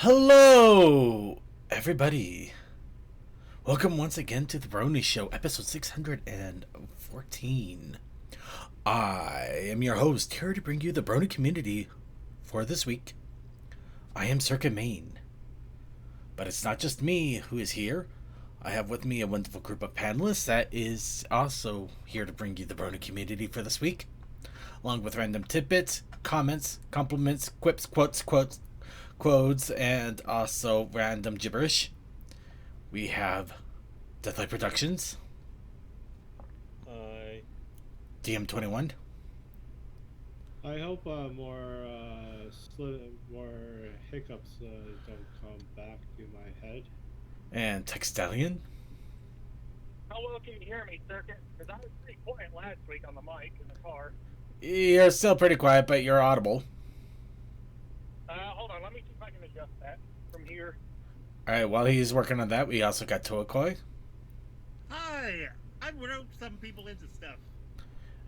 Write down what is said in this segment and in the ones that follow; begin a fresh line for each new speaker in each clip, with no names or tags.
Hello, everybody. Welcome once again to the Brony Show, episode 614. I am your host, here to bring you the Brony community for this week. I am Circuit Main. But it's not just me who is here. I have with me a wonderful group of panelists that is also here to bring you the Brony community for this week, along with random tidbits, comments, compliments, quips, quotes, and also random gibberish. We have Deathlight Productions,
Hi.
DM21,
I hope more hiccups don't come back to my head.
and Textalion.
How well can you hear me, Circuit? Because I was pretty quiet last week on the mic in the car.
You're still pretty quiet, but you're audible.
Hold on, let me see if I can adjust that from here.
Alright, while he's working on that, we also got Toakoi.
Hi. I wrote some people into stuff.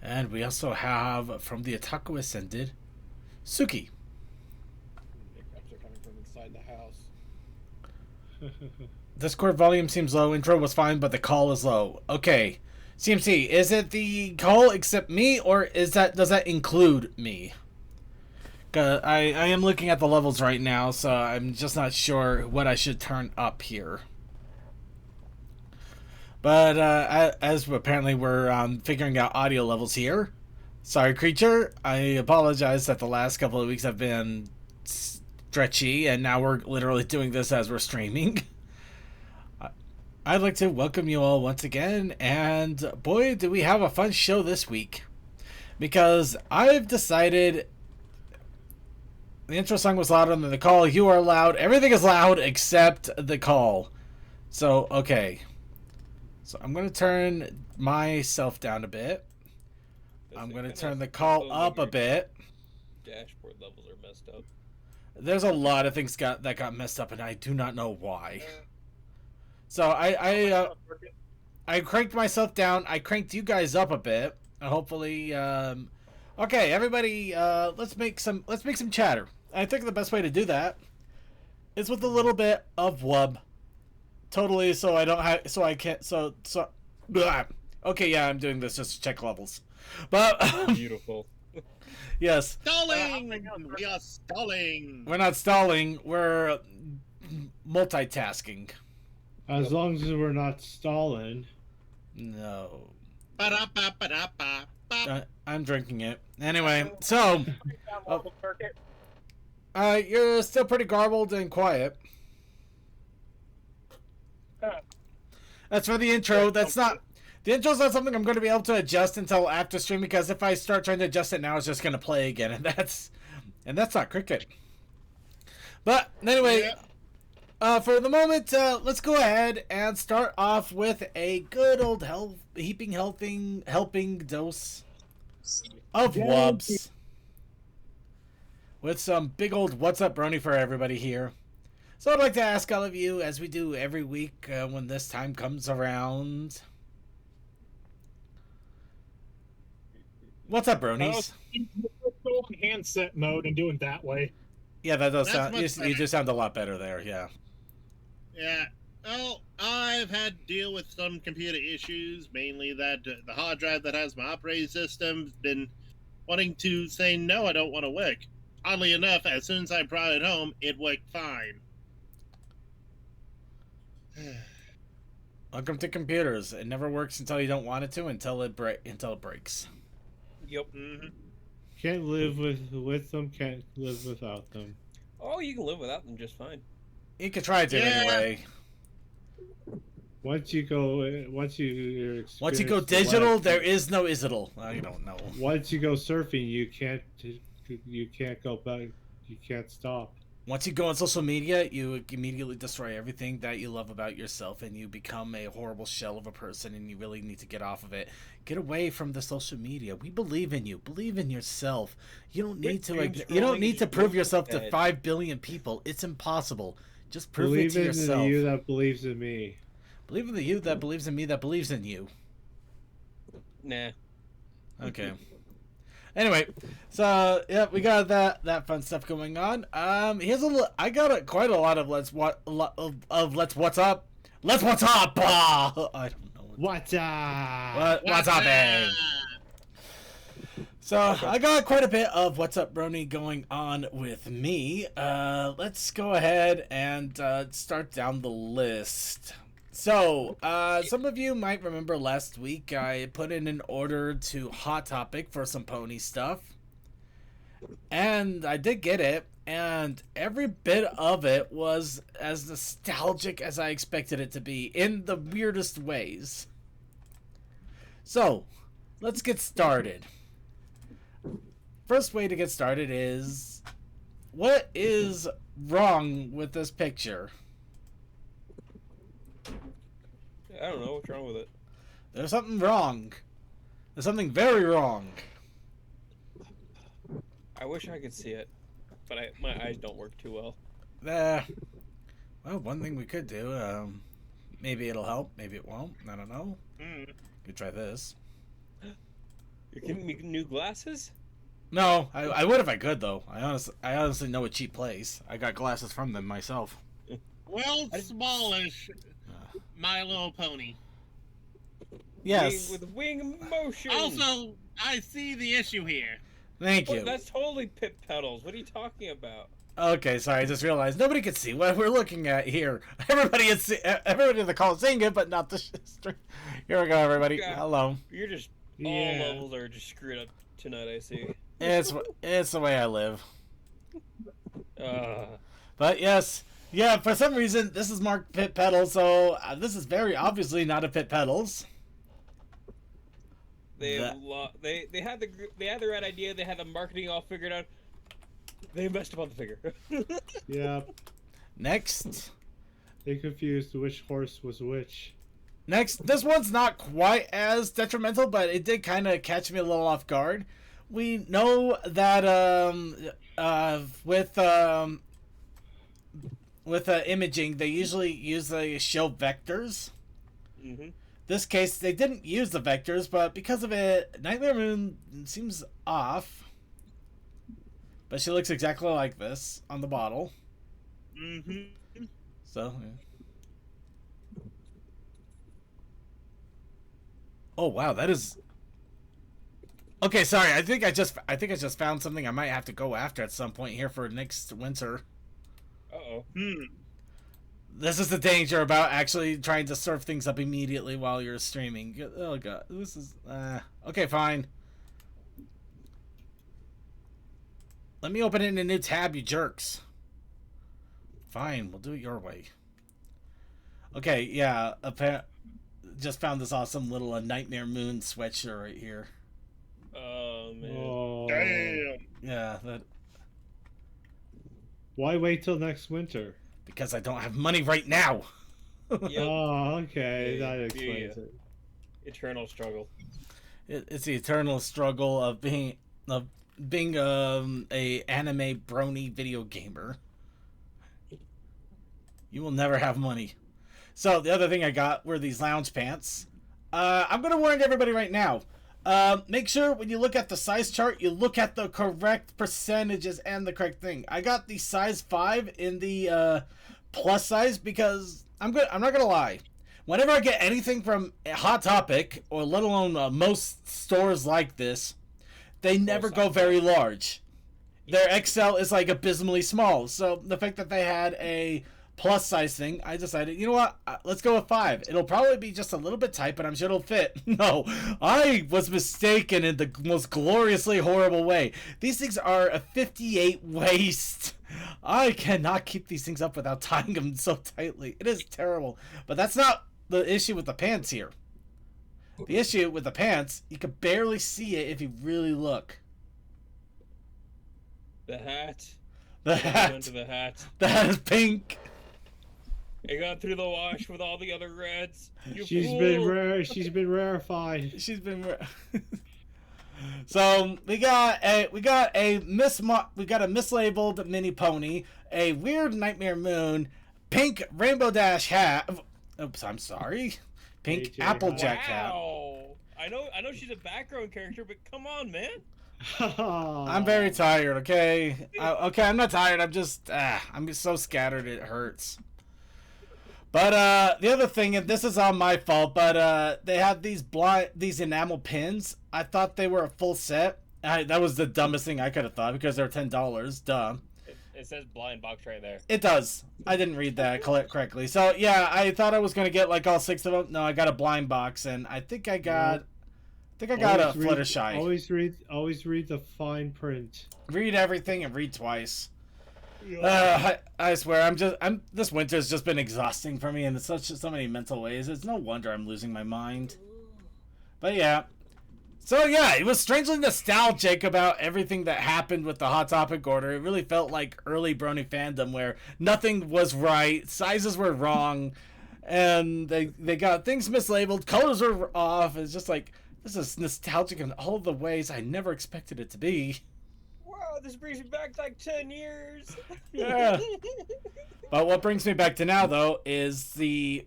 And we also have, from the Otaku Ascended, Suki.
Hiccups are coming from inside the house.
Discord volume seems low. Intro was fine, but the call is low. Okay. CMC, is it the call except me, or does that include me? I am looking at the levels right now, so I'm just not sure what I should turn up here. But as apparently we're figuring out audio levels here. Sorry, creature. I apologize that the last couple of weeks have been stretchy, and now we're literally doing this as we're streaming. I'd like to welcome you all once again, and boy, do we have a fun show this week. Because I've decided the intro song was louder than the call. You are loud. Everything is loud except the call. So, okay. So I'm going to turn myself down a bit. I'm going to turn the call up a bit.
Dashboard levels are messed up.
There's a lot of things that got messed up, and I do not know why. So I cranked myself down. I cranked you guys up a bit. Hopefully, okay, everybody, let's make some chatter. I think the best way to do that is with a little bit of wub. Totally, so I don't have, so I can't, blah. Okay, yeah, I'm doing this just to check levels. But
Beautiful.
yes.
Stalling! We are stalling!
We're not stalling, we're multitasking.
As long as we're not stalling.
No.
Ba-da-ba-ba-da-ba-ba.
I'm drinking it. Anyway, so
Circuit.
you're still pretty garbled and quiet. That's for the intro. That's not the intro's not something I'm going to be able to adjust until after stream, because if I start trying to adjust it now, it's just going to play again, and that's not cricket. But anyway, for the moment, let's go ahead and start off with a good old helping dose of wubs with some big old what's up brony for everybody here. So I'd like to ask all of you, as we do every week when this time comes around, what's up, bronies?
Go on handset mode and do it that way.
Yeah, that does sound.
That's much
You do sound a lot better there. Yeah.
Yeah. Well, I've had to deal with some computer issues, mainly that the hard drive that has my operating system has been wanting to say, no, I don't want to work. Oddly enough, as soon as I brought it home, it worked fine.
Welcome to computers. It never works until you don't want it to, until it breaks.
Yep.
Mm-hmm.
Can't live with them, can't live without them.
Oh, you can live without them just fine.
You can try to anyway.
Once you go
digital, there is no isital. I don't know.
Once you go surfing, you can't go back. You can't stop.
Once you go on social media, you immediately destroy everything that you love about yourself, and you become a horrible shell of a person, and you really need to get off of it. Get away from the social media. We believe in you. Believe in yourself. You don't need to prove yourself to 5 billion people. It's impossible. Just prove it to yourself.
Believe in the you that believes in me.
Believe in the you that believes in me that believes in you.
Nah.
Okay. Anyway, so yeah, we got that fun stuff going on. Here's I got quite a lot of let's what's up. Let's what's up. I don't know
What's
what's up, eh? So I got quite a bit of what's up, Brony, going on with me. Let's go ahead and start down the list. So, some of you might remember last week I put in an order to Hot Topic for some pony stuff. And I did get it, and every bit of it was as nostalgic as I expected it to be, in the weirdest ways. So, let's get started. First way to get started is, what is wrong with this picture?
I don't know what's wrong with it.
There's something wrong. There's something very wrong.
I wish I could see it, but my eyes don't work too well.
Well, one thing we could do, maybe it'll help, maybe it won't. I don't know. Could try this.
You're giving me new glasses?
No, I would if I could though. I honestly know a cheap place. I got glasses from them myself.
Well, smallish, My Little Pony.
Yes.
With wing motion.
Also, I see the issue here.
Thank you.
Well, that's totally pip pedals. What are you talking about?
Okay, sorry. I just realized nobody can see what we're looking at here. Everybody in the call is seeing it, but not the stream. Here we go, everybody.
Yeah.
Hello.
You're just all levels are just screwed up tonight. I see.
It's the way I live.
Uh,
But yes, yeah. For some reason, this is marked pit pedals, so this is very obviously not a pit pedals.
they had the right idea. They had the marketing all figured out. They messed up on the figure.
Yeah,
Next.
they confused which horse was which.
Next, this one's not quite as detrimental, but it did kind of catch me a little off guard. We know that with imaging, they usually use the show vectors.
Mm-hmm.
This case, they didn't use the vectors, but because of it, Nightmare Moon seems off. But she looks exactly like this on the bottle.
Mm-hmm.
So, yeah. Oh wow, that is. Okay, sorry. I think I just found something I might have to go after at some point here for next winter.
Uh-oh.
This is the danger about actually trying to surf things up immediately while you're streaming. Oh god, this is okay. Fine. Let me open it in a new tab, you jerks. Fine, we'll do it your way. Okay, yeah. Just found this awesome little Nightmare Moon sweatshirt right here.
Oh man.
Oh.
Damn.
Yeah, that
Why wait till next winter?
because I don't have money right now.
Yep.
Oh, okay,
Yeah,
that explains
yeah.
it.
Eternal struggle.
It's the eternal struggle of being a anime brony video gamer. You will never have money. So the other thing I got were these lounge pants. I'm gonna warn everybody right now. Make sure when you look at the size chart, you look at the correct percentages and the correct thing. I got the size 5 in the plus size because I'm not gonna lie. Whenever I get anything from Hot Topic, or let alone most stores like this, they never go very large. Their XL is like abysmally small. So the fact that they had a plus size thing, I decided, you know what? Let's go with 5. It'll probably be just a little bit tight, but I'm sure it'll fit. No, I was mistaken in the most gloriously horrible way. These things are a 58 waist. I cannot keep these things up without tying them so tightly. It is terrible. But that's not the issue with the pants here. The issue with the pants, you can barely see it if you really look.
The hat.
The
Hold on
hat.
to the hat.
The hat is pink.
It got through the wash with all the other reds. You
She's
fool.
been rare. She's been rarefied.
She's been. So we got a mislabeled mini pony, a weird Nightmare Moon, pink Rainbow Dash hat. Oops, I'm sorry. Pink
AJ
Applejack hat.
Wow. I know she's a background character, but come on, man.
I'm very tired. Okay, okay. I'm not tired. I'm just I'm just so scattered. It hurts. But the other thing, and this is all my fault, but they have these enamel pins. I thought they were a full set. That was the dumbest thing I could have thought because they're $10. Duh.
It says blind box right there.
It does. I didn't read that correctly. So yeah, I thought I was gonna get like all 6 of them. No, I got a blind box, and I think I got a Fluttershy.
Always read the fine print.
Read everything and read twice. I swear, this winter's just been exhausting for me in so many mental ways. It's no wonder I'm losing my mind. But yeah. So yeah, it was strangely nostalgic about everything that happened with the Hot Topic order. It really felt like early Brony fandom where nothing was right, sizes were wrong, and they got things mislabeled, colors were off. It's just like, this is nostalgic in all the ways I never expected it to be.
Wow, this brings me back like 10 years.
Yeah. But what brings me back to now, though, is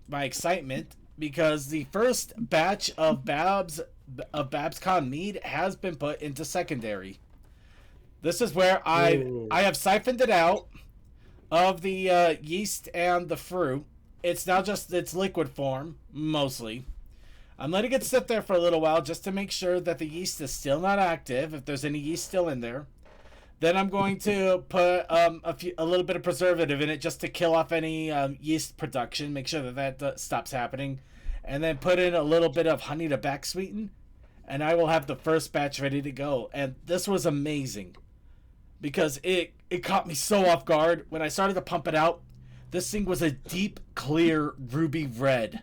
my excitement, because the first batch of BabsCon mead has been put into secondary. This is where I have siphoned it out of the yeast and the fruit. It's now just its liquid form, mostly. I'm letting it sit there for a little while just to make sure that the yeast is still not active, if there's any yeast still in there. Then I'm going to put a little bit of preservative in it just to kill off any yeast production, make sure that stops happening. And then put in a little bit of honey to back sweeten, and I will have the first batch ready to go. And this was amazing because it caught me so off guard. When I started to pump it out, this thing was a deep, clear ruby red.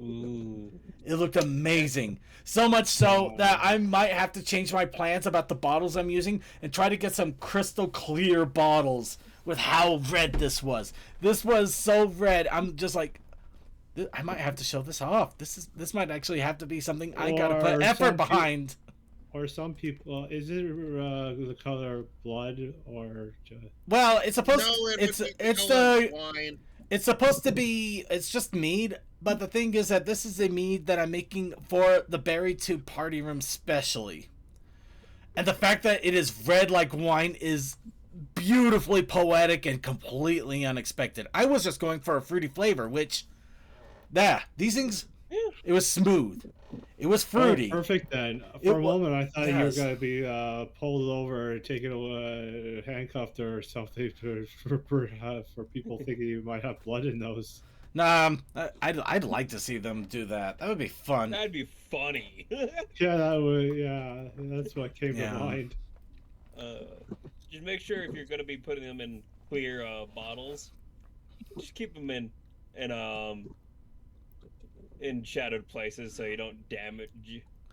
Ooh.
It looked amazing. So much so that I might have to change my plans about the bottles I'm using and try to get some crystal clear bottles with how red this was. This was so red. I'm just like, I might have to show this off. This might actually have to be something I gotta put effort behind.
Or some people, is it the color blood or?
Well, it's supposed.
No,
It's
wine.
It's supposed to be. It's just mead, but the thing is that this is a mead that I'm making for the Berry 2 party room specially, and the fact that it is red like wine is beautifully poetic and completely unexpected. I was just going for a fruity flavor, which. These things, it was smooth. It was fruity.
Oh, perfect then. For a moment, I thought you were
yes.
going to be pulled over, taken away, handcuffed or something for people thinking you might have blood in those.
Nah, I'd like to see them do that. That would be fun.
That'd be funny.
Yeah, that would. Yeah, that's what came to mind.
Just make sure if you're going to be putting them in clear bottles, just keep them in shadowed places so you don't damage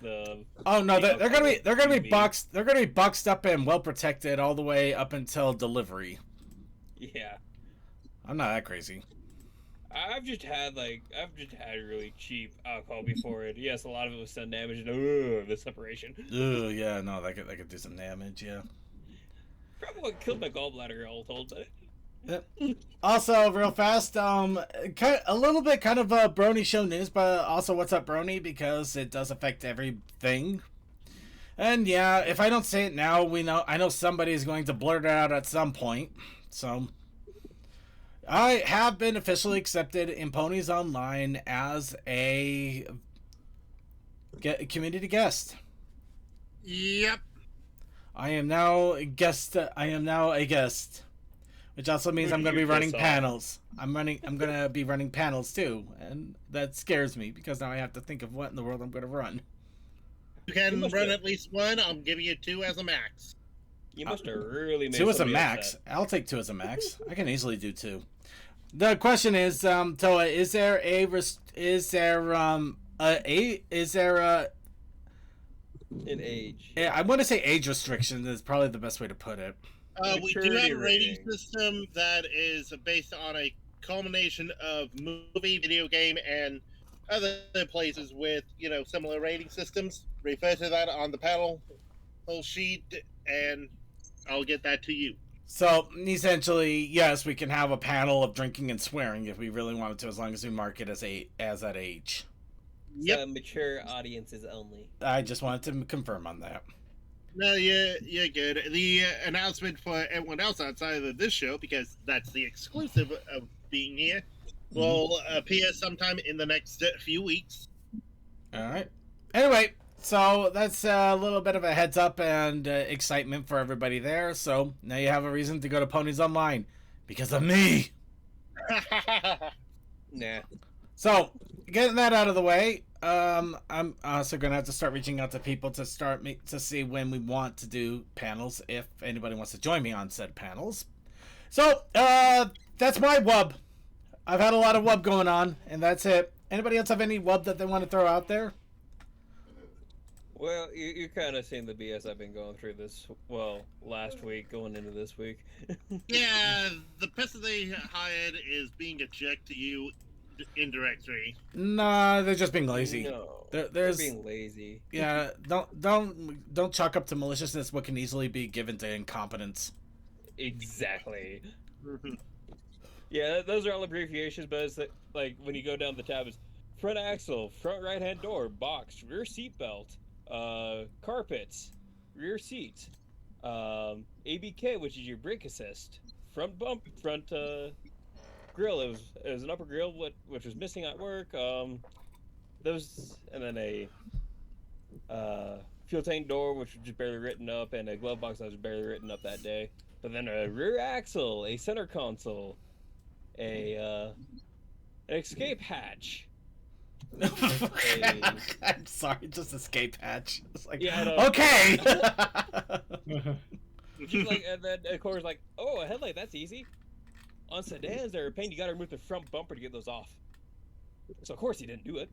the.
Oh no, they're gonna be boxed up and well protected all the way up until delivery.
Yeah.
I'm not that crazy.
I've just had really cheap alcohol before it. Yes, a lot of it was sun damage and the separation.
Yeah, no, that could do some damage. Yeah.
Probably what killed my gallbladder, all told. But...
Also, real fast, a little bit kind of Brony show news, but also what's up, Brony, because it does affect everything. And yeah, if I don't say it now, I know somebody's going to blurt it out at some point. So, I have been officially accepted in Ponies Online as a community guest.
Yep.
I am now a guest. Which also means I'm going to be running panels. I'm going to be running panels too, and that scares me because now I have to think of what in the world I'm going to run.
You can run at least one. I'm giving you 2 as a max.
You must have really made
2 as a
somebody
max.
upset.
I'll take 2 as a max. I can easily do 2. The question is, Toa, is there
an age?
I want to say age restriction is probably the best way to put it.
We do have a rating system that is based on a culmination of movie, video game, and other places with, similar rating systems. Refer to that on the panel whole sheet, and I'll get that to you.
So, essentially, yes, we can have a panel of drinking and swearing if we really wanted to, as long as we mark it as that age.
Yep.
So mature audiences only.
I just wanted to confirm on that.
No, you're good. The announcement for everyone else outside of this show, because that's the exclusive of being here, will appear sometime in the next few weeks.
All right. Anyway, so that's a little bit of a heads up and excitement for everybody there. So now you have a reason to go to Ponies Online because of me.
Nah.
So getting that out of the way, I'm also gonna have to start reaching out to people to to see when we want to do panels, if anybody wants to join me on said panels. So that's my wub. I've had a lot of wub going on, and that's it. Anybody else have any wub that they want to throw out there?
Well, you kind of seen the BS I've been going through last week, going into this week.
Yeah, the person they hired is being a jerk to you indirectly.
Nah, they're just being lazy.
No,
There's
they're being lazy.
Yeah, don't chalk up to maliciousness what can easily be given to incompetence.
Exactly. Yeah, those are all abbreviations, but it's like when you go down the tab, it's front axle, front right-hand door, box, rear seat belt, carpets, rear seat, ABK, which is your brake assist, front bump, front grill. It was an upper grill, which was missing at work. Those, and then a fuel tank door, which was just barely written up, and a glove box that was barely written up that day. But then a rear axle, a center console, an escape hatch.
I'm sorry, just escape hatch. It's like,
Yeah, I know.
okay.
She's like, and then of course, like, oh, a headlight, that's easy. On sedans, they're a pain. You got to remove the front bumper to get those off. So of course he didn't do it.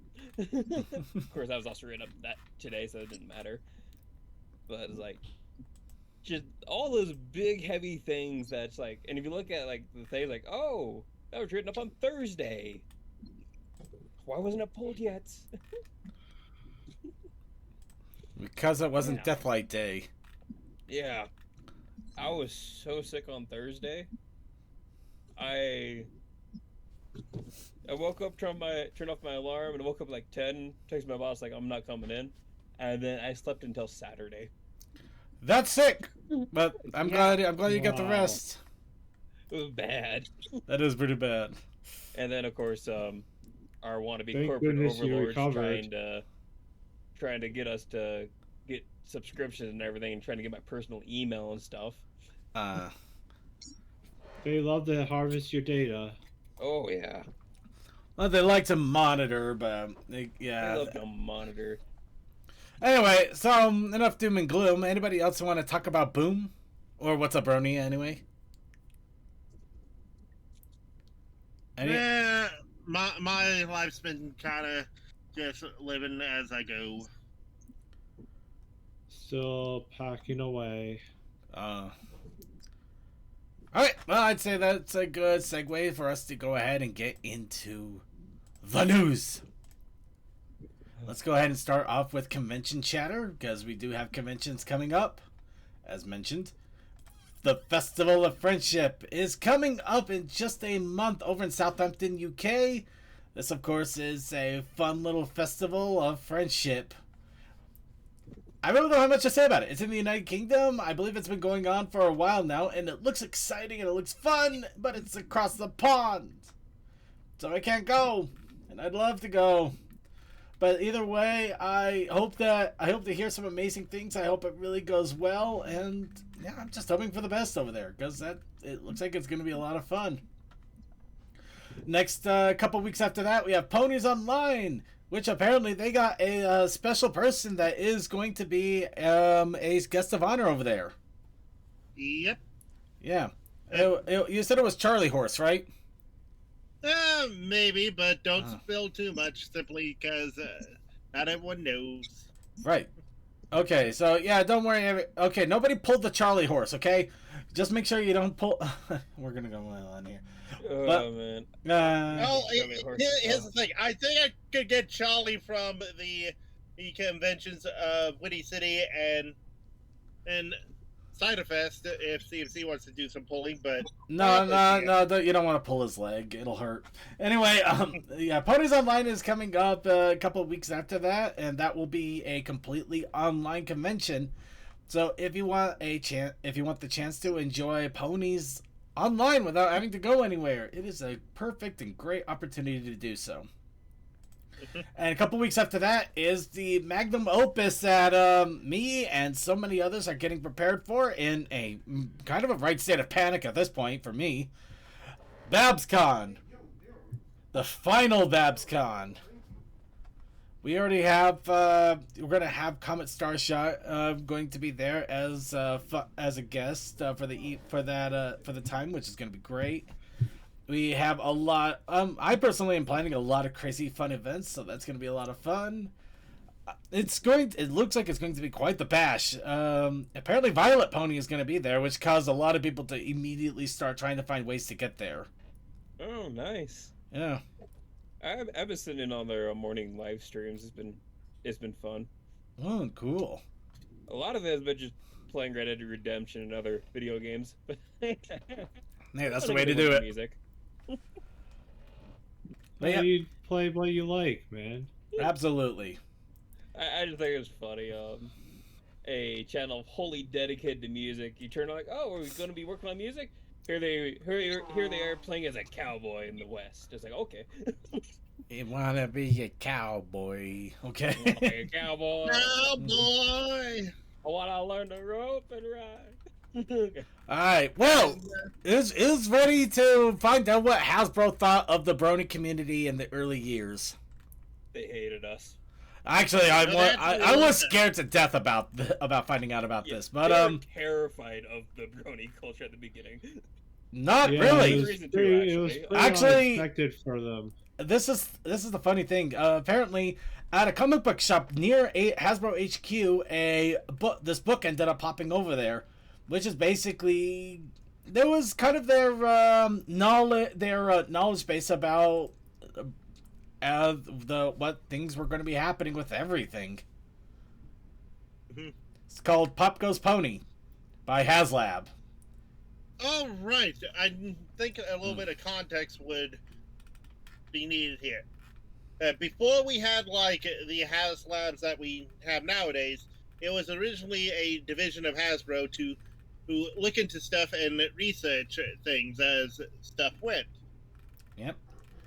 Of course, I was also written up that today, so it didn't matter. But it's like, just all those big heavy things that's like, and if you look at like the things like, oh, that was written up on Thursday. Why wasn't it pulled yet?
Because it wasn't
Yeah.
Deathlight Day.
Yeah, I was so sick on Thursday. I woke up, turned off my alarm, and I woke up like 10. Texted my boss like I'm not coming in, and then I slept until Saturday.
That's sick, but I'm glad you got the
Wow.
rest.
It was bad.
That is pretty bad.
And then of course, our wannabe
Thank
corporate
goodness you
overlords
recovered.
trying to get us to get subscriptions and everything, and trying to get my personal email and stuff.
They love to harvest your data.
Oh yeah,
Well, they like to monitor, but
I
yeah.
love to monitor.
Anyway, so enough doom and gloom. Anybody else want to talk about Boom? Or what's up, Brony, anyway?
Yeah, my life's been kind of just living as I go.
Still packing away.
Alright, well, I'd say that's a good segue for us to go ahead and get into the news. Let's go ahead and start off with convention chatter, because we do have conventions coming up, as mentioned. The Festival of Friendship is coming up in just a month over in Southampton, UK. This, of course, is a fun little festival of friendship. I really don't have much to say about it. It's in the United Kingdom. I believe it's been going on for a while now, and it looks exciting and it looks fun, but it's across the pond. So I can't go, and I'd love to go. But either way, I hope to hear some amazing things. I hope it really goes well, and yeah, I'm just hoping for the best over there, because it looks like it's going to be a lot of fun. Next couple weeks after that, we have Ponies Online, which apparently they got a special person that is going to be a guest of honor over there.
Yep.
Yeah. You said it was Charlie Horse, right?
Maybe, but don't spill too much, simply because not everyone knows.
Right. Okay, so yeah, don't worry. Okay, nobody pulled the Charlie Horse, okay? Just make sure you don't pull... We're gonna go on here.
Oh
But-
man.
Well,
Charlie Horse.
here's the thing. I think I could get Charlie from the conventions of Windy City and Ciderfest if CMC wants to do some pulling, but
No, you don't want to pull his leg. It'll hurt. Anyway, yeah, Ponies Online is coming up a couple of weeks after that, and that will be a completely online convention. So if you want the chance to enjoy ponies online without having to go anywhere, it is a perfect and great opportunity to do so. And a couple weeks after that is the magnum opus that me and so many others are getting prepared for in a kind of a right state of panic at this point for me. BabsCon. The final BabsCon. We already have, we're going to have Comet Starshot going to be there as a guest for the time, which is going to be great. We have a lot. I personally am planning a lot of crazy fun events, so that's going to be a lot of fun. It looks like it's going to be quite the bash. Apparently, Violet Pony is going to be there, which caused a lot of people to immediately start trying to find ways to get there.
Oh, nice.
Yeah.
I've been sitting in on their morning live streams. It's been fun.
Oh, cool.
A lot of it has been just playing Red Dead Redemption and other video games.
Hey, that's the way to do it.
Music.
But yeah.
You play what you like, man.
Absolutely.
I just think it was funny. A channel wholly dedicated to music. You turn on like, oh, are we going to be working on music? Here they are playing as a cowboy in the West. It's like, okay.
You want to be a cowboy, okay?
I wanna be a cowboy.
Cowboy!
I want to learn to rope and ride. Okay.
All right. Well, is ready to find out what Hasbro thought of the Brony community in the early years.
They hated us.
Actually, I was scared to death about finding out about this, but
they were terrified of the Brony culture at the beginning.
not
Yeah,
really.
It was pretty
Actually-
unexpected for them.
This is the funny thing. Apparently, at a comic book shop near Hasbro HQ, this book ended up popping over there, which is basically there was kind of their knowledge base about what things were going to be happening with everything.
Mhm.
It's called Pop Goes Pony by HasLab.
Oh, right. I think a little bit of context would be needed here. Before we had, like, the HasLabs that we have nowadays, it was originally a division of Hasbro who look into stuff and research things as stuff went.
Yep.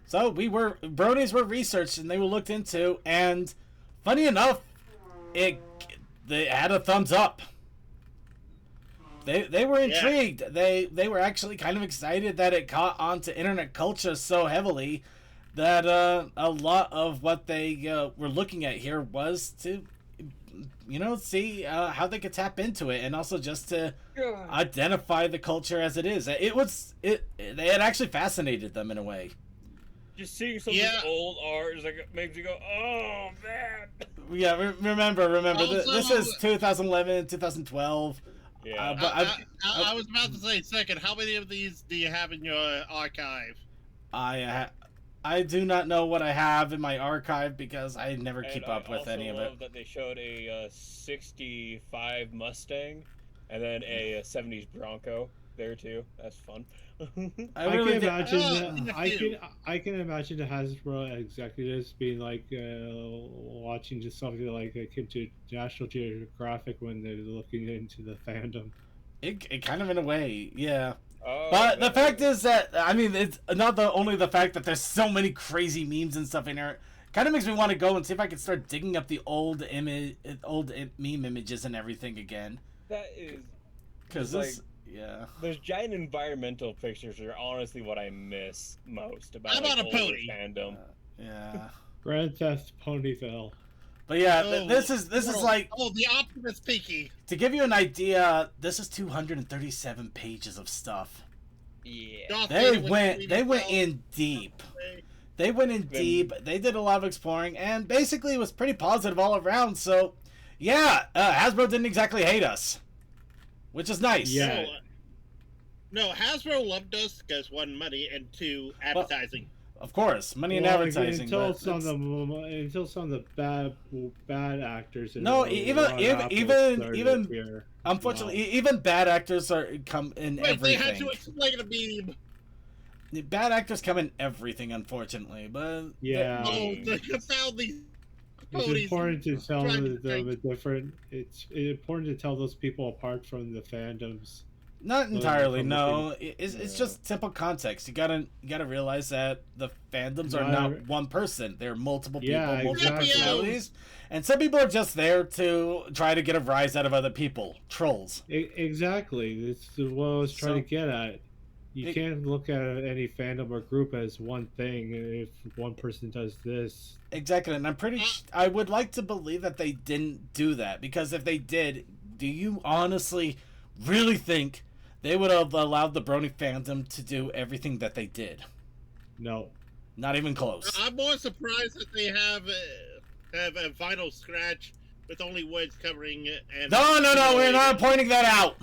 So bronies were researched and they were looked into, and funny enough, they had a thumbs up. They were intrigued. Yeah. They were actually kind of excited that it caught onto internet culture so heavily that a lot of what they were looking at here was to see how they could tap into it, and also just to identify the culture as it is. They had actually fascinated them in a way.
Just seeing some of this old art is like, it makes you go, oh man.
Yeah, remember.
Also,
this is 2011, 2012.
Yeah.
But
I was about to say, second, how many of these do you have in your archive?
I do not know what I have in my archive because I never keep up with any of it.
I love that they showed a 65 Mustang and then a 70s Bronco there too. That's fun.
I can
imagine the Hasbro executives being like watching just something like akin to National Geographic when they're looking into the fandom.
It kind of in a way, yeah.
Oh,
but the fact is that, I mean, it's not only the fact that there's so many crazy memes and stuff in there. Kind of makes me want to go and see if I can start digging up the old meme images and everything again.
That is
because yeah.
Those giant environmental pictures are honestly what I miss most about
How about a pony?
Fandom.
Yeah.
Grand Theft Ponyville.
But yeah, this is like
the Optimus Peaky.
To give you an idea, this is 237 pages of stuff.
Yeah.
They went in deep. They went in deep. They did a lot of exploring, and basically it was pretty positive all around. So, yeah, Hasbro didn't exactly hate us, which is nice.
Yeah.
No, Hasbro loved us because one, money, and two, advertising.
Of course, money and advertising.
Until some of the bad actors.
Even unfortunately, even bad actors come in everything.
They had to explain a meme.
Bad actors come in everything, unfortunately, but
yeah.
They found these.
It's
Cody's
important to tell
trying to
them
think.
a different. It's important to tell those people apart from the fandoms.
Not entirely.
from
No, it's
Yeah.
just simple context. You gotta realize that the fandoms are
Not
not one person. They're multiple people,
Yeah,
multiple
exactly.
personalities, and some people are just there to try to get a rise out of other people. Trolls.
Exactly. It's what I was trying
So-
to get at. You
It-
can't look at any fandom or group as one thing. If one person does this,
Exactly, and I would like to believe that they didn't do that, because if they did, do you honestly really think they would have allowed the Brony fandom to do everything that they did?
no.
Not even close.
I'm more surprised that they have a final scratch with only woods covering it. And
No, we're not pointing that out.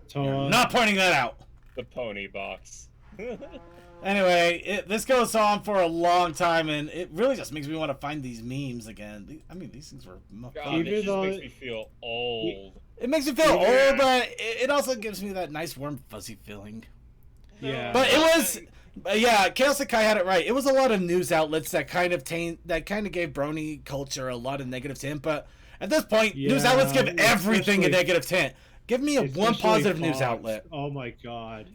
So,
Not pointing that out.
The pony box.
Anyway, this goes on for a long time, and it really just makes me want to find these memes again. I mean, these things were
God,
fun.
it
Even
just
though-
makes me feel old.
It makes me feel
Yeah.
old, but it also gives me that nice, warm, fuzzy feeling.
Yeah.
But it was, yeah, Chaos Sakai had it right. It was a lot of news outlets that kind of gave Brony culture a lot of negative tint. But at this point, news
Yeah,
outlets give everything a
especially-
negative tint. Give me one
especially
positive news
Fox.
outlet.
Oh my god.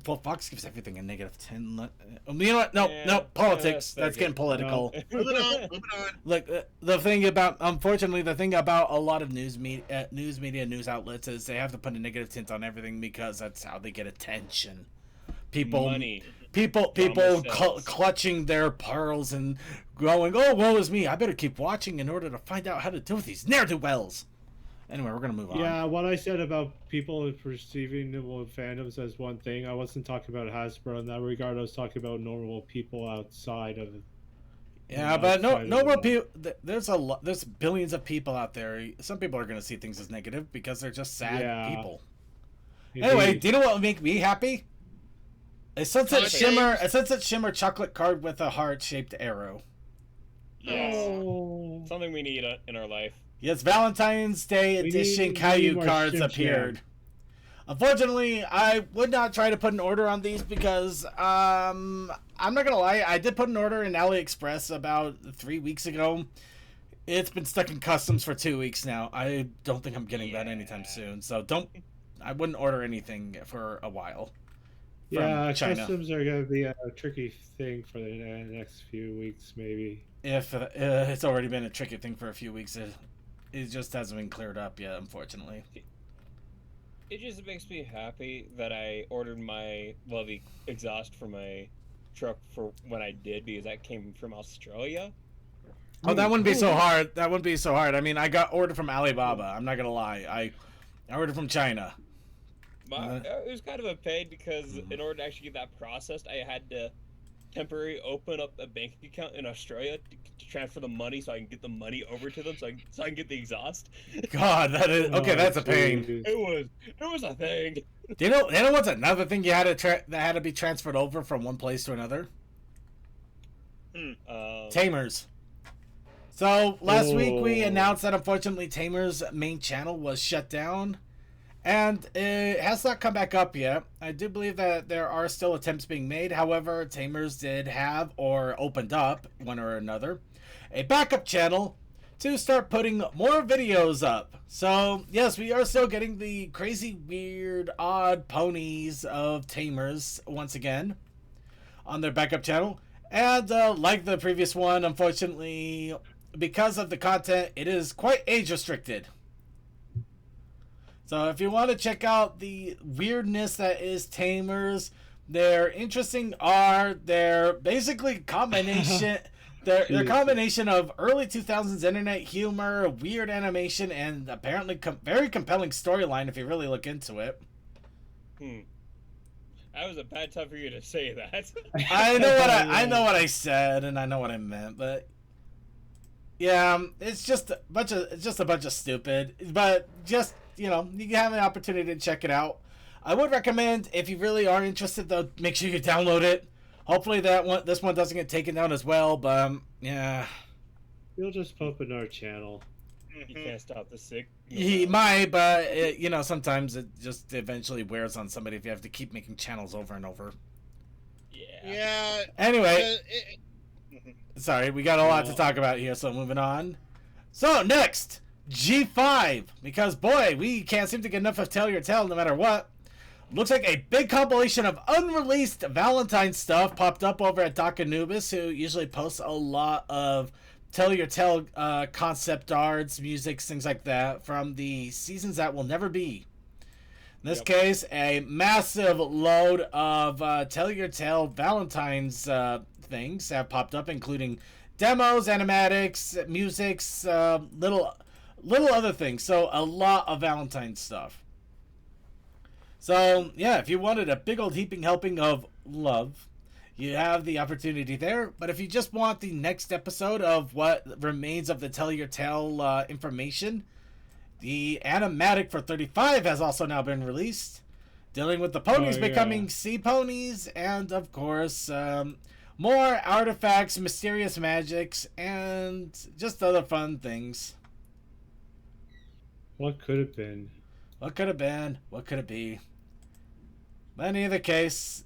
Well, Fox gives everything a negative 10. You know what? No,
Yeah,
politics.
they're
That's getting
good.
political.
Moving on.
Look, the thing about, unfortunately, the thing about a lot of news media, news outlets is they have to put a negative tint on everything because that's how they get attention. People,
Money.
people
Drama sells.
clutching their pearls and going, "Oh, woe is me! I better keep watching in order to find out how to deal with these ne'er do wells." Anyway, we're gonna move on.
Yeah, what I said about people perceiving the fandoms as one thing, I wasn't talking about Hasbro in that regard. I was talking about normal people outside of.
Yeah, but no
outside
more
of the-
people. There's billions of people out there. Some people are gonna see things as negative because they're just sad
Yeah.
people. Anyway,
Indeed.
do you know what would make me happy? A Sunset
Hot
Shimmer chocolate card with a heart-shaped arrow.
Yes.
Oh.
Something we need in our life.
Yes, Valentine's Day
We
edition
need
Caillou
more
cards
Shim Sham.
appeared. Unfortunately, I would not try to put an order on these because I'm not gonna lie, I did put an order in AliExpress about 3 weeks ago. It's been stuck in customs for 2 weeks now. I don't think I'm getting that anytime soon. So I wouldn't order anything for a while. From
Yeah,
China.
customs are going to be a tricky thing for the next few weeks, maybe.
If it's already been a tricky thing for a few weeks, it just hasn't been cleared up yet, unfortunately.
It just makes me happy that I ordered my lovely exhaust for my truck for when I did, because that came from Australia.
Oh, that wouldn't be so hard. That wouldn't be so hard. I mean, I got ordered from Alibaba. I'm not gonna lie. I ordered from China.
It was kind of a pain because in order to actually get that processed, I had to temporarily open up a bank account in Australia to transfer the money so I can get the money over to them so I can get the exhaust.
God, that is okay.
Oh,
That's a pain.
geez.
It was a thing.
Do you know what's another thing you had to that had to be transferred over from one place to another? Tamers. So last week we
Oh.
announced that unfortunately Tamer's main channel was shut down, and it has not come back up yet. I do believe that there are still attempts being made. However, Tamers did have or opened up one or another a backup channel to start putting more videos up. So yes, we are still getting the crazy, weird, odd ponies of Tamers once again on their backup channel. And like the previous one, unfortunately, because of the content, it is quite age restricted. So if you want to check out the weirdness that is Tamers, their interesting art, they're basically combination. They're combination of early 2000s internet humor, weird animation, and apparently very compelling storyline if you really look into it.
That was a bad time for you to say that.
I know what I said, and I know what I meant, but yeah, it's just a bunch of stupid. But just, you know, you have an opportunity to check it out. I would recommend, if you really are interested, though, make sure you download it. Hopefully this one doesn't get taken down as well. But yeah,
You'll just pop in our channel.
You can't stop the sick.
he might, but you know, sometimes it just eventually wears on somebody if you have to keep making channels over and over.
Yeah.
Yeah.
Anyway, Sorry, we got a lot to talk about here, so moving on. So, next, G5. Because, boy, we can't seem to get enough of Tell Your Tale no matter what. Looks like a big compilation of unreleased Valentine stuff popped up over at Doc Anubis, who usually posts a lot of Tell Your Tale concept arts, music, things like that from the seasons that will never be. In this case, a massive load of Tell Your Tale Valentine's things have popped up, including demos, animatics, musics, little other things. So a lot of Valentine's stuff. So yeah, if you wanted a big old heaping helping of love, you have the opportunity there. But if you just want the next episode of what remains of the Tell Your Tale information, the animatic for 35 has also now been released, dealing with the ponies becoming sea ponies, and of course, more artifacts, mysterious magics, and just other fun things.
What could have been?
What could have been? What could it be? But in either case,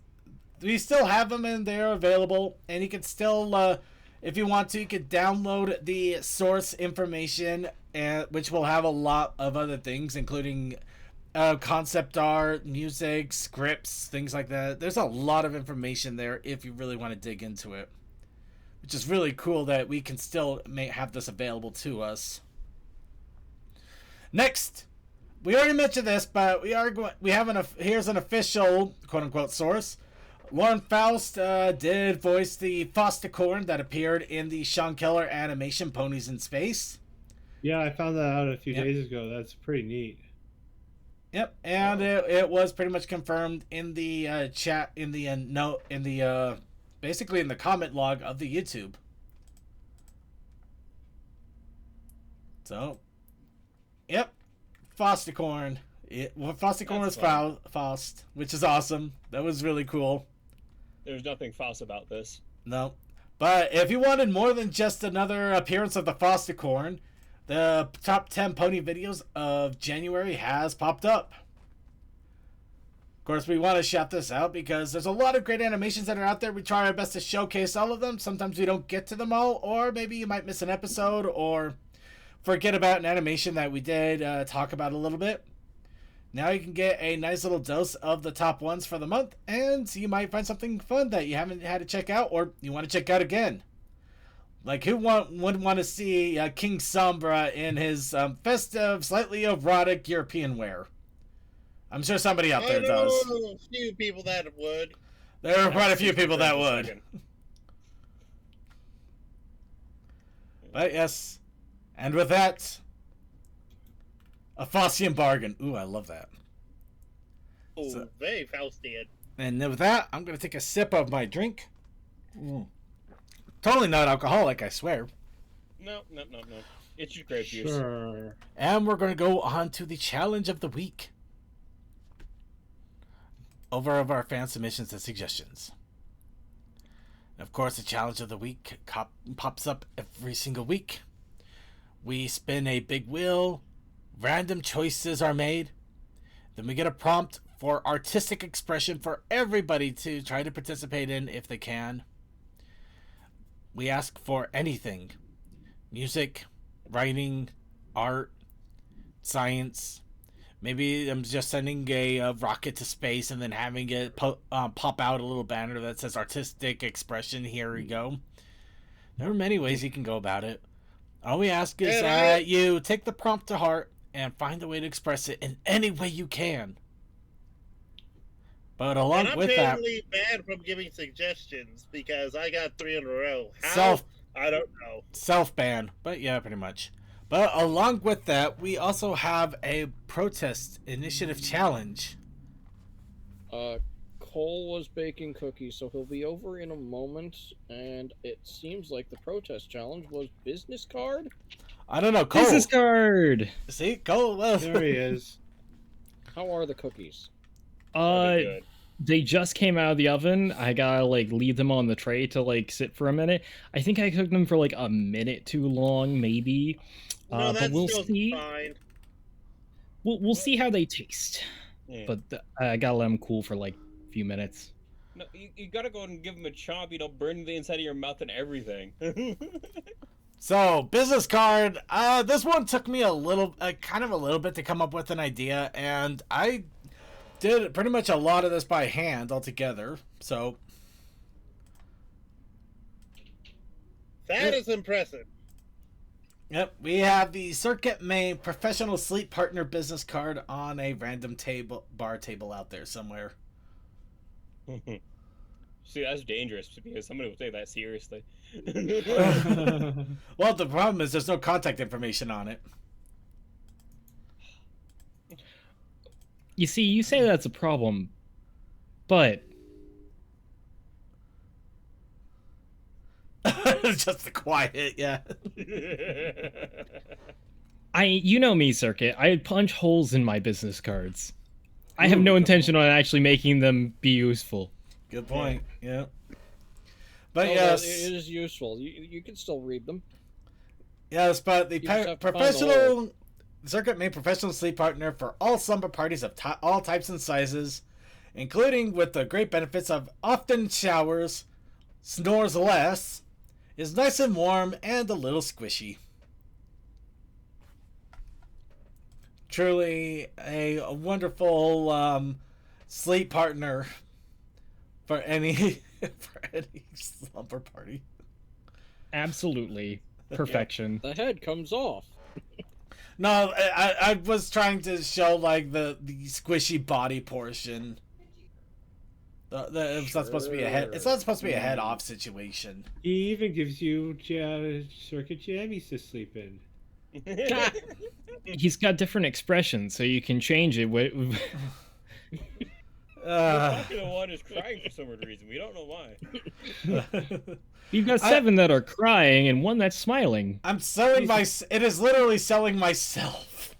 we still have them and they're available, and you can still, if you want to, you can download the source information, which will have a lot of other things, including concept art, music, scripts, things like that. There's a lot of information there if you really want to dig into it, which is really cool that we can still have this available to us. Next, we already mentioned this, but here's an official quote unquote source. Lauren Faust did voice the Fosticorn that appeared in the Sean Keller animation Ponies in Space.
Yeah, I found that out a few days ago. That's pretty neat.
Yep, and it was pretty much confirmed in the chat, in the basically in the comment log of the YouTube. So, yep, Fosticorn. Fosticorn was Faust, which is awesome. That was really cool.
There's nothing false about this.
No, but if you wanted more than just another appearance of the Fosticorn, the top 10 pony videos of January has popped up. Of course, we want to shout this out because there's a lot of great animations that are out there. We try our best to showcase all of them. Sometimes we don't get to them all, or maybe you might miss an episode or forget about an animation that we did talk about a little bit. Now you can get a nice little dose of the top ones for the month, and you might find something fun that you haven't had to check out or you want to check out again. Like, who would want to see King Sombra in his festive, slightly erotic European wear? I'm sure somebody out there does.
A few people that would.
There are quite a few people that would. But yes, and with that, a Faustian bargain. Ooh, I love that.
Oh, very Faustian.
And with that, I'm going to take a sip of my drink. Totally not alcoholic, I swear.
No. It's your grape juice.
Sure.
And we're going to go on to the challenge of the week. Over of our fan submissions and suggestions. And of course, the challenge of the week pops up every single week. We spin a big wheel. Random choices are made. Then we get a prompt for artistic expression for everybody to try to participate in if they can. We ask for anything. Music, writing, art, science. Maybe I'm just sending a rocket to space and then having it pop out a little banner that says artistic expression. Here we go. There are many ways you can go about it. All we ask is that you take the prompt to heart and find a way to express it in any way you can. But along with that,
I'm totally banned from giving suggestions because I got 3 in a row. How? I don't know.
Self-ban, but yeah, pretty much. But along with that, we also have a protest initiative challenge.
Cole was baking cookies, so he'll be over in a moment. And it seems like the protest challenge was business card.
I don't know, Cole.
Business card.
See, Cole.
There he is.
How are the cookies?
Good.
They just came out of the oven. I gotta leave them on the tray to sit for a minute. I think I cooked them for a minute too long, maybe.
No, that's
but we'll
still
see.
fine.
We'll see how they taste.
Yeah.
But I gotta let them cool for a few minutes.
No, you gotta go and give him a chomp, burning the inside of your mouth and everything.
So, business card. This one took me a little bit to come up with an idea, and I did pretty much a lot of this by hand altogether. So,
That is impressive.
yep, we have the Circuit Main Professional Sleep Partner business card on a random bar table out there somewhere.
See, that's dangerous because somebody will take that seriously.
Well, the problem is there's no contact information on it.
You see, you say that's a problem, but
It's just the quiet, yeah.
you know me, Circuit. I punch holes in my business cards. I have no intention on actually making them be useful.
Good point. Yeah. But
Oh,
yes,
it is useful. You can still read them.
yes, but the
You just have to find the
professional Circuit Main Professional Sleep Partner for all slumber parties of all types and sizes, including with the great benefits of often showers, snores less, is nice and warm and a little squishy. Truly a wonderful sleep partner for any slumber party.
Absolutely. Perfection.
The head comes off.
No, I was trying to show like the squishy body portion. It's not supposed to be a head. It's not supposed to be a head off situation.
He even gives you circuit jammies to sleep in.
He's got different expressions, so you can change it.
The popular one is crying for some weird reason. We don't know why.
You've got 7 that are crying and 1 that's smiling.
I'm selling it is literally selling myself.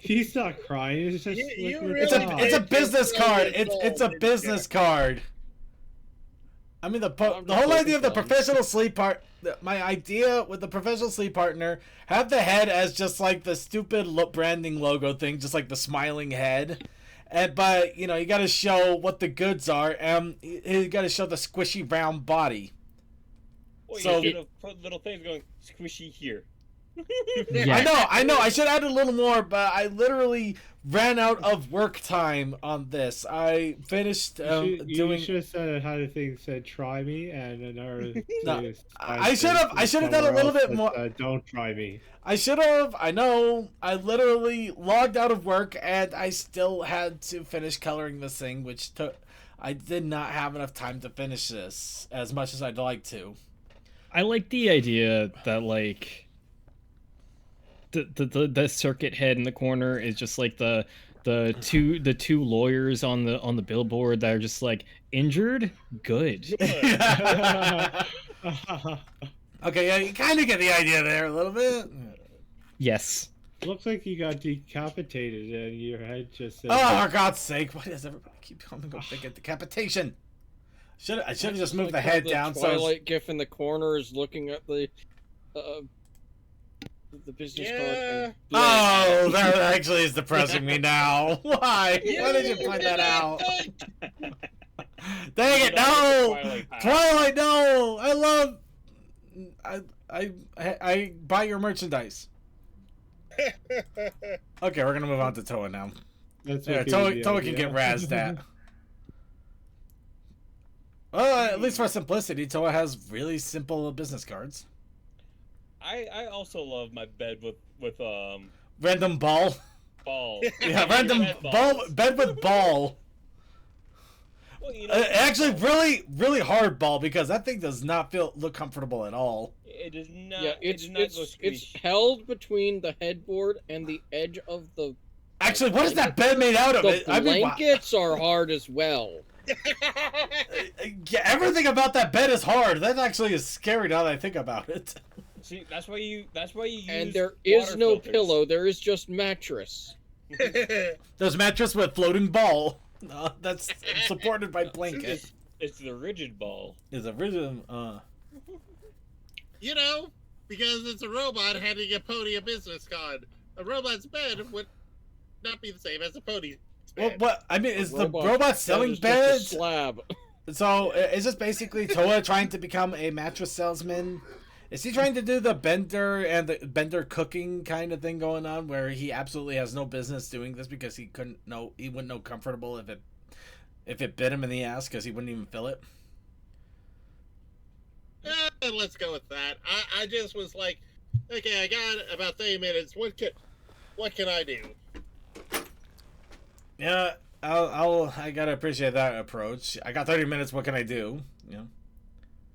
He's not crying. It's just
You
liquid
really
thought.
It's a
did
business
just throw
card.
your
It's a
soul
business
into
card. I mean the whole idea of the professional sleep my idea with the professional sleep partner, have the head as just like the stupid branding logo thing, just like the smiling head. But you got to show what the goods are, and you got to show the squishy round body.
Well,
So-
you should have put little things going squishy here.
Yeah.
I know. I should add a little more, but I literally ran out of work time on this. I finished
You
doing.
should have said how the thing said "try me" and another.
No, I should have done a little bit more.
Don't try me.
I should have. I know. I literally logged out of work, and I still had to finish coloring this thing, which took. I did not have enough time to finish this as much as I'd like to.
I like the idea that like the circuit head in the corner is just like the two lawyers on the billboard that are just like injured. Good.
Okay, yeah, you kind of get the idea there a little bit.
Yes.
Looks like you got decapitated and your head just. Said,
Oh, for God's sake! Why does everybody keep coming up to get decapitation? I should have just moved the
Like how
head down.
Twilight gif in the corner is looking at the business
Yeah.
card. And
Oh, that actually is depressing me now. Why? Why did you point that out? Dang it! No, Twilight! No, I love. I buy your merchandise. Okay, we're gonna move on to Toa now.
That's
Yeah,
what
Toa
gives you the
can get
idea.
razzed at. Well, at least for simplicity, Toa has really simple business cards.
I also love my bed with
Random ball.
ball.
Yeah, random
Bed
ball.
balls.
Bed with ball.
Well, you know,
Actually, really hard ball because that thing does not look comfortable at all.
it does not.
yeah,
it does not go
it's
squish.
held between the headboard and the edge of the.
Actually, what is that bed made out of?
The
I mean,
blankets are hard as well.
yeah, everything about that bed is hard. That actually is scary now that I think about it.
See, that's why you use.
And there is
water
no
filters.
pillow. There is just mattress.
There's mattress with floating ball. That's supported by blanket.
It's the rigid ball.
Is a rigid.
You know, because it's a robot handing a pony a business card. A robot's bed would not be the same as a pony's
Well,
bed.
what I mean is the
Robot's
robot
bed
selling
is just a
beds?
slab.
So is this basically Toa trying to become a mattress salesman? Is he trying to do the bender and the bender cooking kind of thing going on, where he absolutely has no business doing this because he wouldn't know comfortable if it bit him in the ass because he wouldn't even feel it?
Let's go with that. I just was like, okay, I got about 30 minutes. What can I do?
Yeah, I gotta appreciate that approach. I got 30 minutes. What can I do? You know.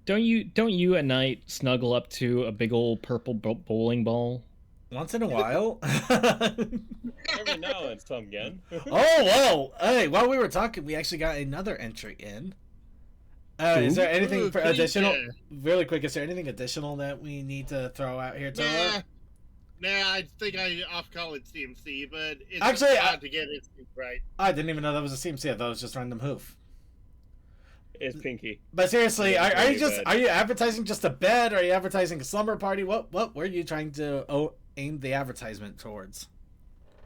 Don't you at night snuggle up to a big old purple bowling ball?
Once in a while.
Every now and some again.
Oh, whoa! Hey, while we were talking, we actually got another entry in. Is there anything for additional? Really quick, is there anything additional that we need to throw out here, Toa?
Nah, I think I off-call it CMC, but it's
Actually,
hard to get it right.
I didn't even know that was a CMC. I thought it was just random hoof.
It's Pinky.
But seriously,
Yeah,
are you
very
just
bad.
are you advertising just a bed? Or are you advertising a slumber party? What were you trying to aim the advertisement towards?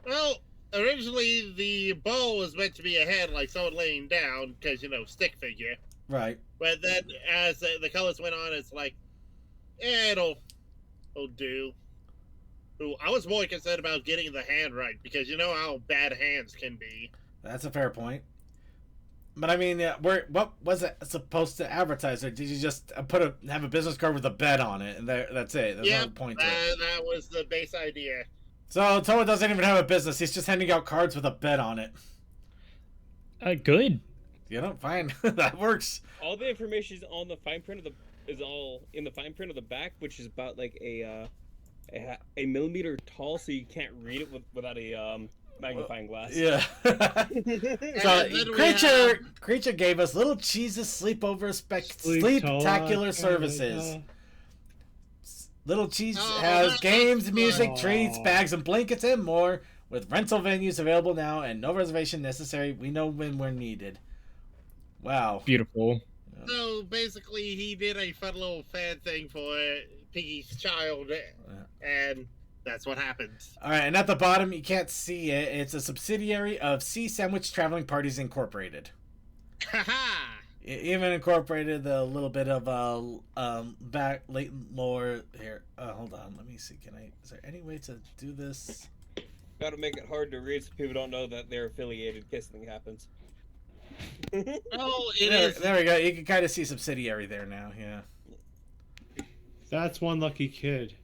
Well, originally the bowl was meant to be a head, like someone laying down, because, stick figure.
Right.
But then as the colors went on, it's like, it'll do. Ooh, I was more concerned about getting the hand right, because you know how bad hands can be.
That's a fair point. But I mean, what was it supposed to advertise? Or did you just have a business card with a bed on it, and that's it? There's no point to it.
That was the base idea.
So Toa doesn't even have a business. He's just handing out cards with a bed on it.
Good.
Fine. That works.
All the information is on the fine print is all in the fine print of the back, which is about like a millimeter tall, so you can't read it without a magnifying glass.
Yeah. So creature gave us Little Cheese's sleepover spectacular services. Little Cheese has games, music, treats, bags, and blankets, and more, with rental venues available now and no reservation necessary. We know when we're needed. Wow.
Beautiful.
So basically, he did a fun little fan thing for Piggy's child, and that's what happens.
All right, and at the bottom, you can't see it. It's a subsidiary of Sea Sandwich Traveling Parties Incorporated.
Haha!
Even incorporated a little bit of back latent lore here. Hold on, let me see. Is there any way to do this?
Gotta make it hard to read so people don't know that they're affiliated in case something happens.
Oh, it is.
There we go. You can kind of see subsidiary there now. Yeah.
That's one lucky kid.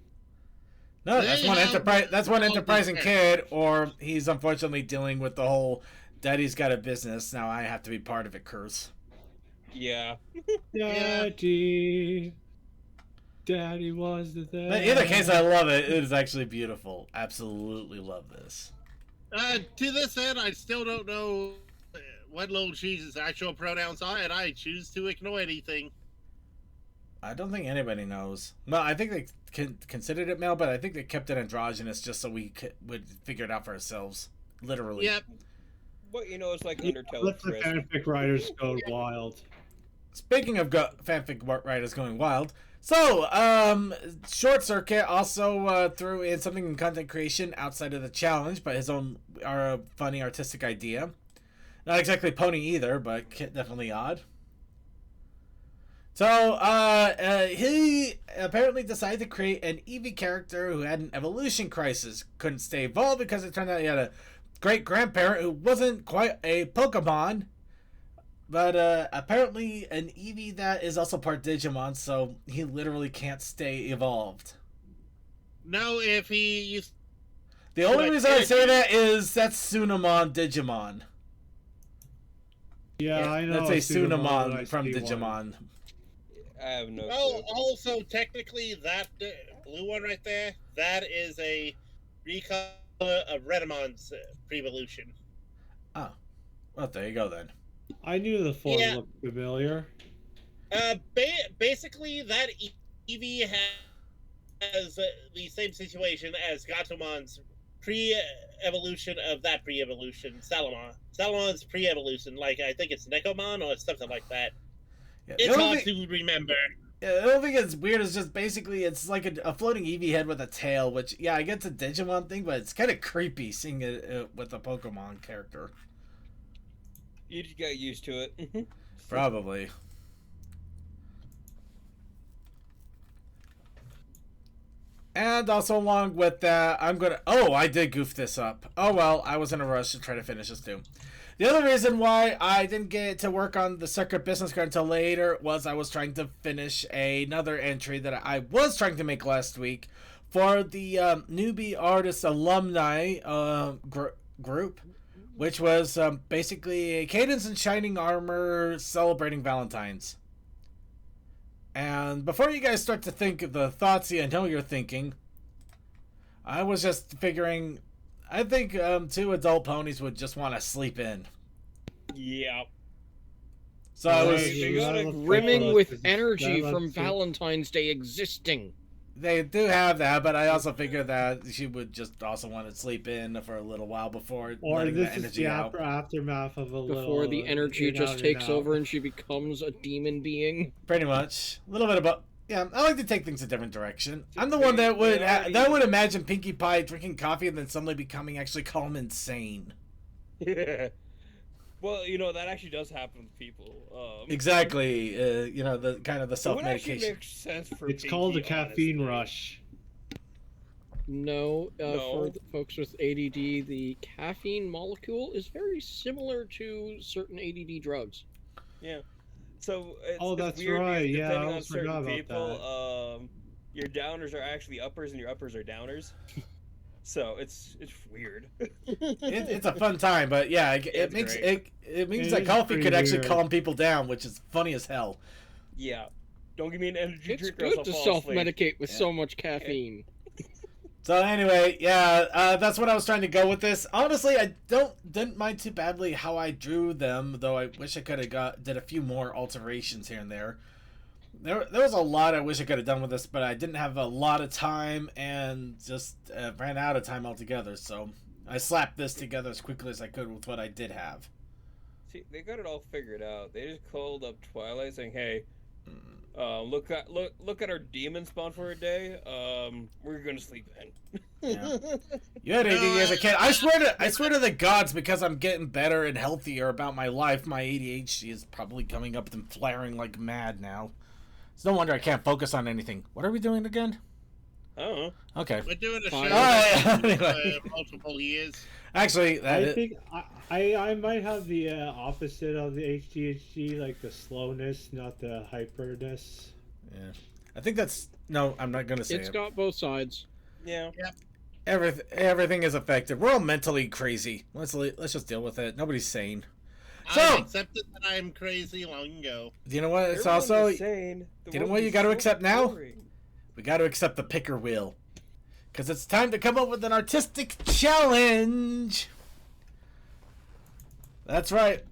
No, that's one enterprise. That's one enterprising kid, or he's unfortunately dealing with the whole "Daddy's got a business now. I have to be part of it" curse.
Yeah.
Daddy. Daddy was the thing.
But in either case, I love it. It is actually beautiful. Absolutely love this.
To this end, I still don't know what Little Cheese's actual pronouns are, and I choose to ignore anything.
I don't think anybody knows. No, I think they considered it male, but I think they kept it androgynous just so we would figure it out for ourselves. Literally.
Yep.
What it's like Undertale.
Let the fanfic writers go wild.
Speaking of fanfic writers going wild, so Short Circuit also threw in something in content creation outside of the challenge, but his own funny artistic idea. Not exactly pony either, but definitely odd. So he apparently decided to create an Eevee character who had an evolution crisis. Couldn't stay evolved because it turned out he had a great grandparent who wasn't quite a Pokemon. But apparently an Eevee that is also part Digimon, so he literally can't stay evolved.
No, if he used...
The only reason I say that is that's Sunamon Digimon.
Yeah, I know.
That's a
Sunamon
Sunamon from
IC1.
Digimon.
I have no
Oh,
clue.
also, technically, that blue one right there, that is a recolor of Redamon's pre-evolution.
Oh. Well, there you go then.
I knew the form
Yeah.
looked familiar.
Basically, that Eevee has the same situation as Gatomon's pre-evolution of that pre-evolution, Salamon. Salamon's pre-evolution, like, I think it's Necomon or something like that.
Yeah,
It's hard to remember.
Yeah, the only thing that's weird is just basically it's like a floating Eevee head with a tail, which, yeah, I get the Digimon thing, but it's kind of creepy seeing it with a Pokemon character.
You just got used to it.
Probably. And also along with that, I'm gonna... Oh, I did goof this up. Oh well, I was in a rush to try to finish this too. The other reason why I didn't get to work on the Secret Business Card until later was I was trying to finish another entry that I was trying to make last week for the Newbie Artist Alumni group, which was basically Cadence and Shining Armor celebrating Valentine's. And before you guys start to think of the thoughts I know you're thinking, I was just figuring, I think 2 adult ponies would just want to sleep in.
Yeah.
So I was...
Brimming with energy from Valentine's Day existing.
They do have that, but I also figured that she would just also want to sleep in for a little while before letting the energy out.
Aftermath of a little...
Before the energy just takes over and she becomes a demon being.
Pretty much. A little bit about... Yeah, I like to take things a different direction. I'm the one that would imagine Pinkie Pie drinking coffee and then suddenly becoming actually calm and sane.
Yeah. Well, you know, that actually does happen with people.
Exactly. You know, the kind of the self-medication.
It would actually make sense for
It's
Pinkie,
called a caffeine
honestly.
rush.
No,
No.
for the folks with ADD, the caffeine molecule is very similar to certain ADD drugs.
Yeah. So it's,
Oh,
it's
that's
weird
right.
because
Yeah, I
depending on
almost forgot
certain
about
people, your downers are actually uppers and your uppers are downers. So it's weird.
It's a fun time, but yeah, it means
It
that
is
coffee
pretty
could actually
weird.
calm people down, which is funny as hell.
Yeah. Don't give me an energy
It's
drink or else
good
I'll
to
fall asleep.
self-medicate with so much caffeine.
So anyway, yeah, that's what I was trying to go with this. Honestly, I didn't mind too badly how I drew them, though I wish I could have did a few more alterations here and there. There was a lot I wish I could have done with this, but I didn't have a lot of time and just ran out of time altogether. So I slapped this together as quickly as I could with what I did have.
See, they got it all figured out. They just called up Twilight saying, "Hey, look at our demon spawn for a day. We're gonna sleep in."
Yeah. You had ADD as a kid. I swear to the gods, because I'm getting better and healthier about my life, my ADHD is probably coming up and flaring like mad now. It's no wonder I can't focus on anything. What are we doing again?
I don't know.
Okay.
We're doing a show
Fine.
Alright,
for
anyway.
multiple years.
Actually,
I think I might have the opposite of the HDHD, like the slowness, not the hyperness.
yeah. I think that's no. I'm not gonna say
It's
it.
got both sides.
Yeah.
Everything is affected. We're all mentally crazy. Let's just deal with it. Nobody's sane.
I
So-
accepted that I'm crazy long ago.
Do you know what? It's
Everyone's
also
insane. The
you know
world
what
is
you got to
so
accept now?
boring.
We got to accept the picker wheel, because it's time to come up with an artistic challenge. That's right.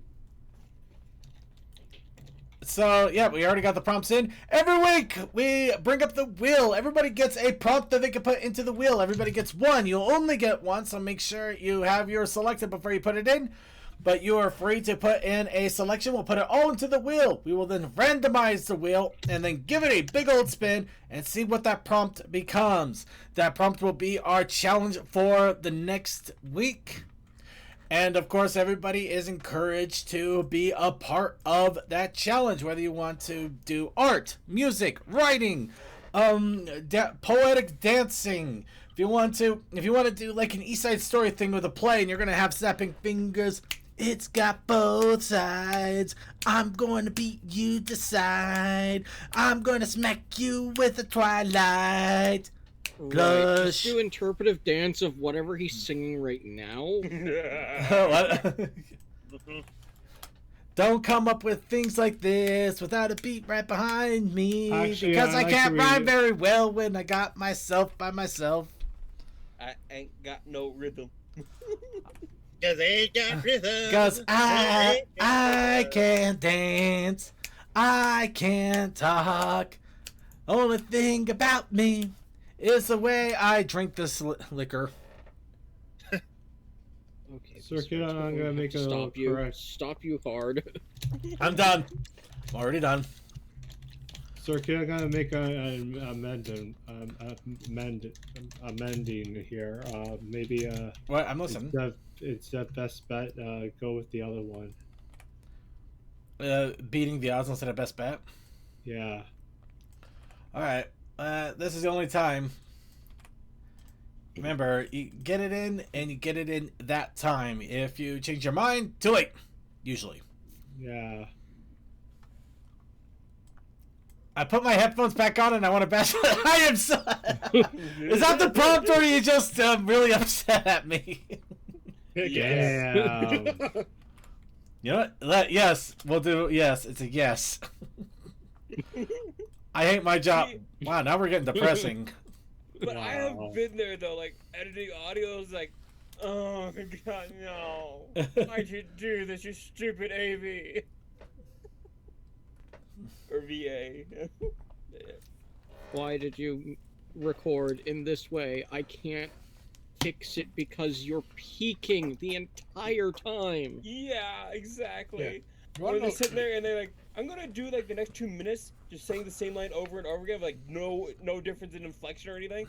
So, yeah, we already got the prompts in. Every week, we bring up the wheel. Everybody gets a prompt that they can put into the wheel. Everybody gets one. You'll only get one, so make sure you have yours selected before you put it in. But you are free to put in a selection. We'll put it all into the wheel. We will then randomize the wheel and then give it a big old spin and see what that prompt becomes. That prompt will be our challenge for the next week. And of course, everybody is encouraged to be a part of that challenge, whether you want to do art, music, writing, poetic dancing. If you want to do like an East Side Story thing with a play, and you're gonna have snapping fingers. It's got both sides. I'm going to beat you, decide. I'm going to smack you with the twilight.
Right.
Blush.
Just do interpretive dance of whatever he's singing right now.
What? Don't come up with things like this without a beat right behind me.
Actually,
because
I
I
like
can't
to read
rhyme
it.
very well when I got myself by myself.
I ain't got no rhythm.
Cause they ain't got rhythm.
Because I can't dance. I can't talk. Only thing about me is the way I drink this liquor.
Okay,
Circuit, I'm gonna make a
stop you.
correct.
Stop you hard.
I'm done. I'm already done.
Circuit, I'm gonna make amending here. Maybe
What? I'm listening.
it's the best bet. Go with the other one.
Beating the odds instead of best bet.
Yeah.
All right. This is the only time. Remember, you get it in, and you get it in that time. If you change your mind, too late. Usually.
Yeah.
I put my headphones back on, and I want to bash. I am so. Is that the prompt, or are you just really upset at me?
Damn.
You know what? Yes, we'll do. Yes, it's a yes. I hate my job. Wow, now we're getting depressing.
But I have been there though, like editing audio is like, oh god, no! Why'd you do this, you stupid AV or VA?
Why did you record in this way? I can't fix it because you're peeking the entire time.
Yeah, exactly.
You
Or
wanna
they're
know-
sitting there and they're like, I'm gonna do like the next 2 minutes just saying the same line over and over again, like no difference in inflection or anything.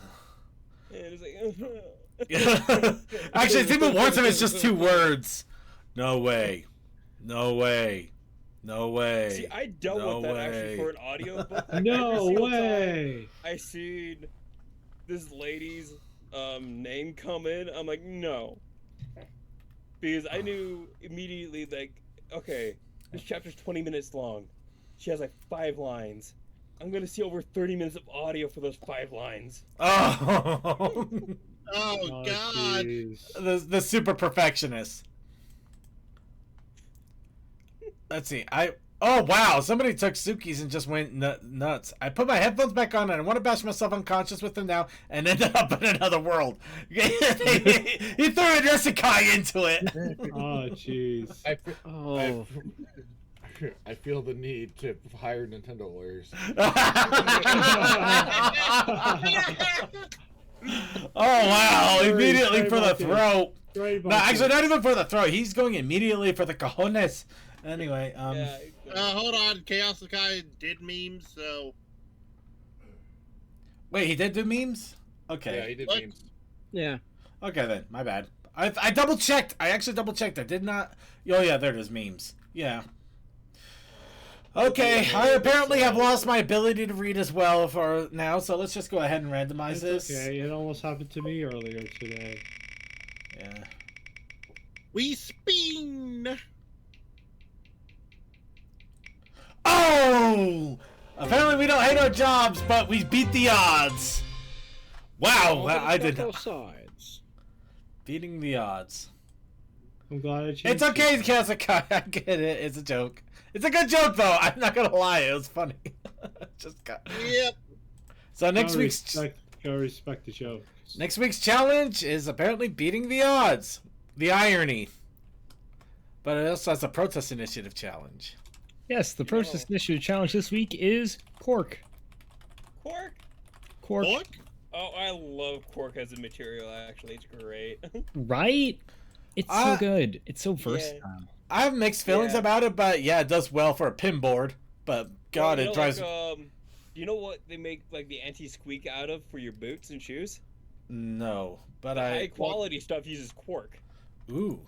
And it's like,
Actually, it's even worse if it's just 2 words. No way. No way. No way.
see, I dealt
No
with that actually
way.
for an audio book. Like,
No
every single time
way.
I seen this lady's name come in, I'm like, no. Because I knew immediately, like, okay, this chapter's 20 minutes long. She has like 5 lines. I'm gonna see over 30 minutes of audio for those 5 lines.
Oh.
Oh, God.
Jeez.
the super perfectionist. Let's see. Oh wow! Somebody took Suki's and just went nuts. I put my headphones back on and I want to bash myself unconscious with them now, and ended up in another world. He threw an isekai into it.
Oh, jeez.
Oh.
I feel the need to hire Nintendo lawyers.
Oh wow! Immediately for the throat.
Right
No, actually, not even for the throat. He's going immediately for the cojones. Anyway,
Yeah.
Hold on. Chaos Sakai did memes, so.
wait, he did do memes?
Yeah,
Okay.
he did
What?
memes.
Yeah.
Okay then, my bad. I double checked. I actually double checked. I did not. Oh yeah, there it is. Memes. Yeah. Okay, I apparently have lost my ability to read as well for now, so let's just go ahead and randomize
It's
this.
okay. It almost happened to me earlier today.
Yeah.
We spin!
Oh! Apparently we don't hate our jobs, but we beat the odds. Wow, I did
Both sides.
beating the odds.
I'm glad I changed
It's okay,
it.
Kazukai. I get it. It's a joke. It's a good joke though. I'm not gonna lie. It was funny. Just got.
Yep.
So next week's
Gotta respect the joke.
challenge is apparently beating the odds. The irony. But it also has a protest initiative challenge.
Yes, the Protest Initiative challenge this week is Quark.
Quark?
Quark,
Look.
Oh, I love Quark as a material, actually. It's great.
right? It's so good. It's so
Yeah.
versatile.
I have mixed feelings
Yeah.
about it, but yeah, it does well for a pinboard. But God,
Well,
it drives.
you know what they make like the anti-squeak out of for your boots and shoes?
No, but
The
I.
high quality stuff uses Quark.
Ooh.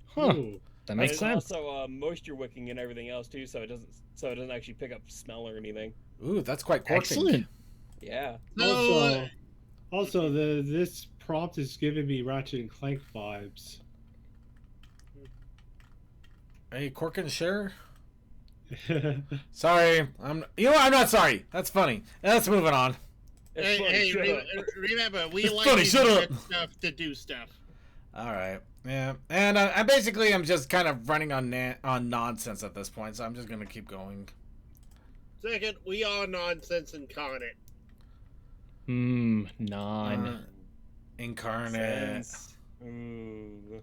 Huh.
Ooh.
That makes
And it's
sense.
also moisture wicking and everything else too, so it doesn't actually pick up smell or anything.
Ooh, that's quite quirky.
Excellent.
Yeah.
So,
Also, this prompt is giving me Ratchet and Clank vibes.
Hey, Cork and Share? Sorry, You know what? I'm not sorry. That's funny. Let's move it on.
It's funny, shut up.
remember, we
It's
like
funny,
to
shut
do
up.
good stuff to do stuff.
All right. Yeah, and I basically am just kind of running on nonsense at this point, so I'm just gonna keep going.
Second, we are nonsense incarnate.
Non.
Incarnate.
Sense. Ooh.